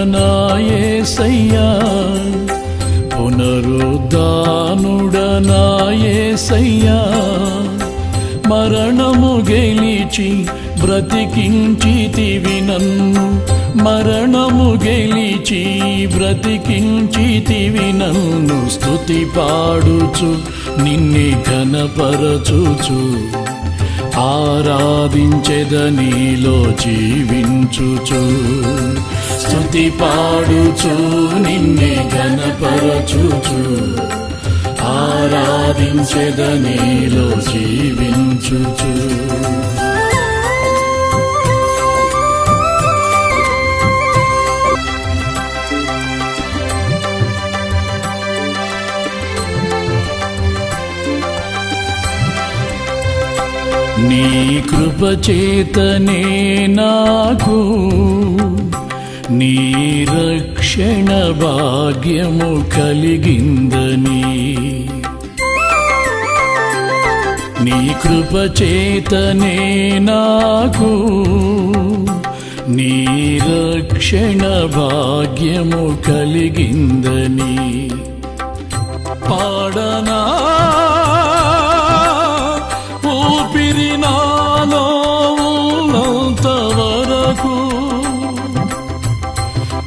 యేసయ్యా, పునరుద్ధానుడనా యేసయ్యా, మరణము గెలిచి బ్రతికించితివి నన్ను, మరణము గెలిచి బ్రతికించితివి నన్ను, స్తుతి పాడుచు నిన్నే ఘనపరచుచు ఆరాధించెదనీలో జీవించుచు, స్తుతి పాడుచు నిన్నే ఘనపరచుచు ఆరాధించెదనీలో జీవించుచు. నీ కృపచేతనే నాకు నీ రక్షణ భాగ్యము కలిగిందని, నీ కృపచేతనే నాకు నీ రక్షణ భాగ్యము కలిగిందని, పాడనా ఊపిరి నాలో ఉన్నంత వరకు,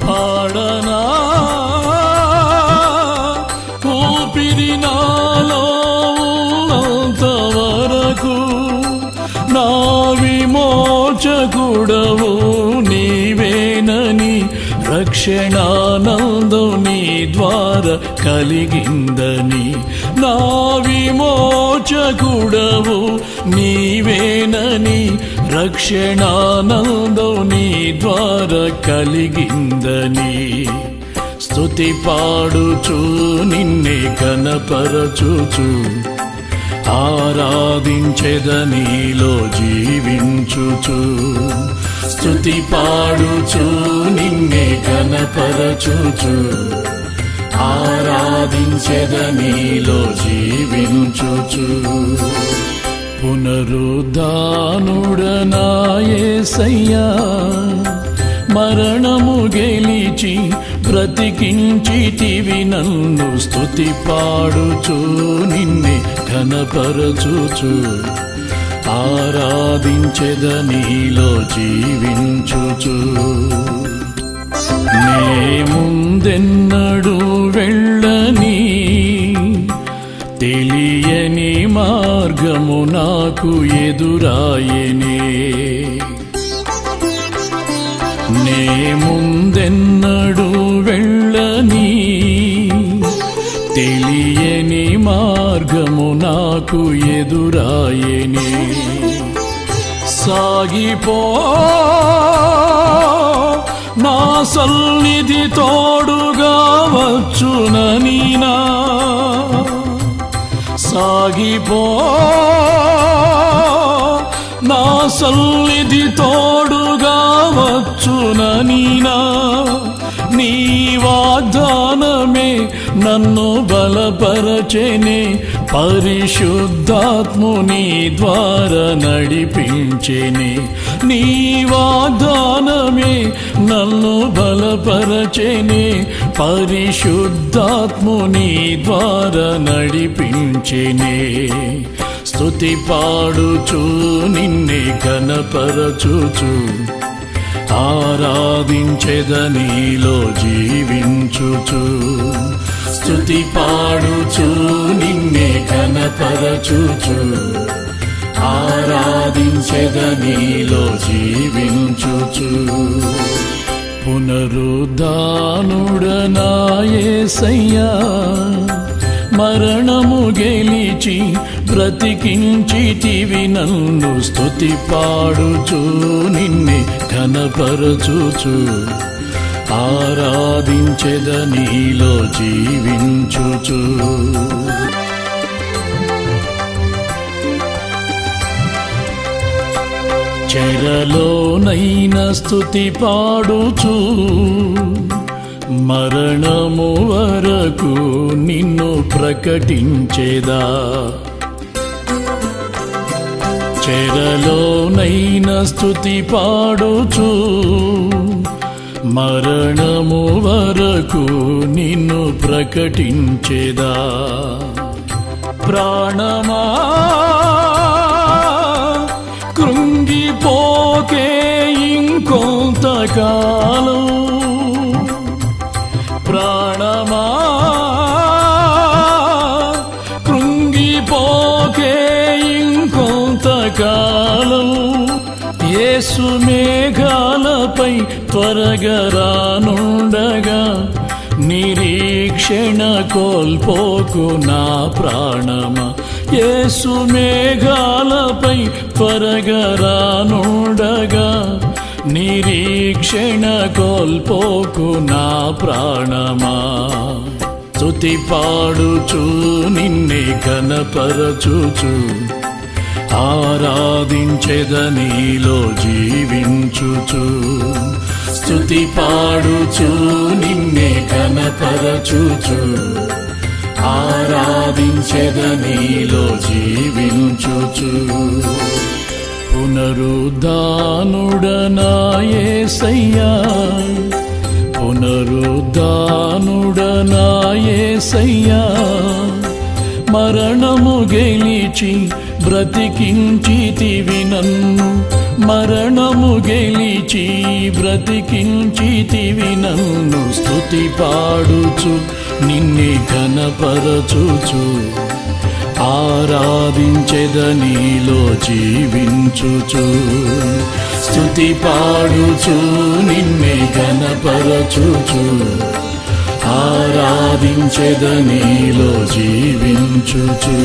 పాడనా ఊపిరి నాలో ఉన్నంత వరకు, నా విమోచకుడవు నీవేనని రక్షణానందం నీ ద్వారా కలిగిందని, నా విమోచకుడవు నీవేనని రక్షణానందం నీ ద్వారా కలిగిందని, స్తుతి పాడుచు నిన్నే ఘనపరచుచు ఆరాధించెదనీలో జీవించుచు, స్తుతి పాడుచు నిన్నే ఘనపరచుచు ఆరాధించెదనీలో జీవించుచు. పునరుద్ధానుడనా యేసయ్యా, మరణము గెలిచి బ్రతికించితివి నన్ను, స్తుతి పాడుచు నిన్నే ఘనపరచుచు ఆరాధించెదనీలో జీవించుచు. నే ముందెన్నడూ వెళ్ళని తెలియని మార్గము నాకు ఎదురాయనే, నే ముందెన్నడూ వెళ్ళని తెలియని మార్గము నాకు ఎదురాయనే, సాగిపో నా సన్నిధి తోడుగా వచ్చునని, నా సాగిపో నా సన్నిధి తోడుగా వచ్చునని, నీ వాగ్దానమే నన్ను బలపరచెనే, పరిశుద్ధాత్ముని ద్వారా నడిపించెనే, నీ వాగ్దానమే నన్ను బలపరచెనే, పరిశుద్ధాత్ముని ద్వారా నడిపించెనే, స్తుతి పాడుచు నిన్నే ఘనపరచుచు ఆరాధించెదనీలో జీవించుచు, స్తుతి పాడుచు నిన్నే ఘనపరచుచు ఆరాధించెదనీలో జీవించుచు. పునరుద్ధానుడనా యేసయ్యా, మరణము గెలిచి బ్రతికించితివి నన్ను, స్తుతి పాడుచు నిన్నే ఘనపరచుచు ఆరాధించెదనీలో జీవించుచు. చెరలోనైన స్తుతి పాడుచు మరణము వరకు నిన్ను ప్రకటించేదా, చెరలోనైన స్తుతి పాడుచు మరణము వరకు నిన్ను ప్రకటించేదా. ప్రాణమా కృంగిపోకే ఇంకొంతకాలం, ప్రాణమా కృంగిపోకే ఇంకొంతకాలం. యేసు మేఘాలపై త్వరగా రానుండగా నిరీక్షణ కోల్పోకు నా ప్రాణమా. యేసు మేఘాలపై త్వరగా రానుండగా నిరీక్షణ కోల్పోకు నా ప్రాణమా. స్తుతి పాడుచు నిన్నే ఘనపరచుచు ఆరాధించెదనీలో జీవించుచు. స్తుతి పాడుచు నిన్నే ఘనపరచుచు ఆరాధించెదనీలో జీవించుచు. పునరుద్ధానుడనా యేసయ్యా, పునరుద్ధానుడనా యేసయ్యా, మరణము గెలిచి బ్రతికించితివి నన్ను, మరణము గెలిచి బ్రతికించితివి నన్ను. స్తుతి పాడుచు నిన్నే ఘనపరచుచు ఆరాధించెదనీలో జీవించుచు. స్తుతి పాడుచు నిన్నే ఘనపరచుచు ఆరాధించెదనీలో జీవించుచు.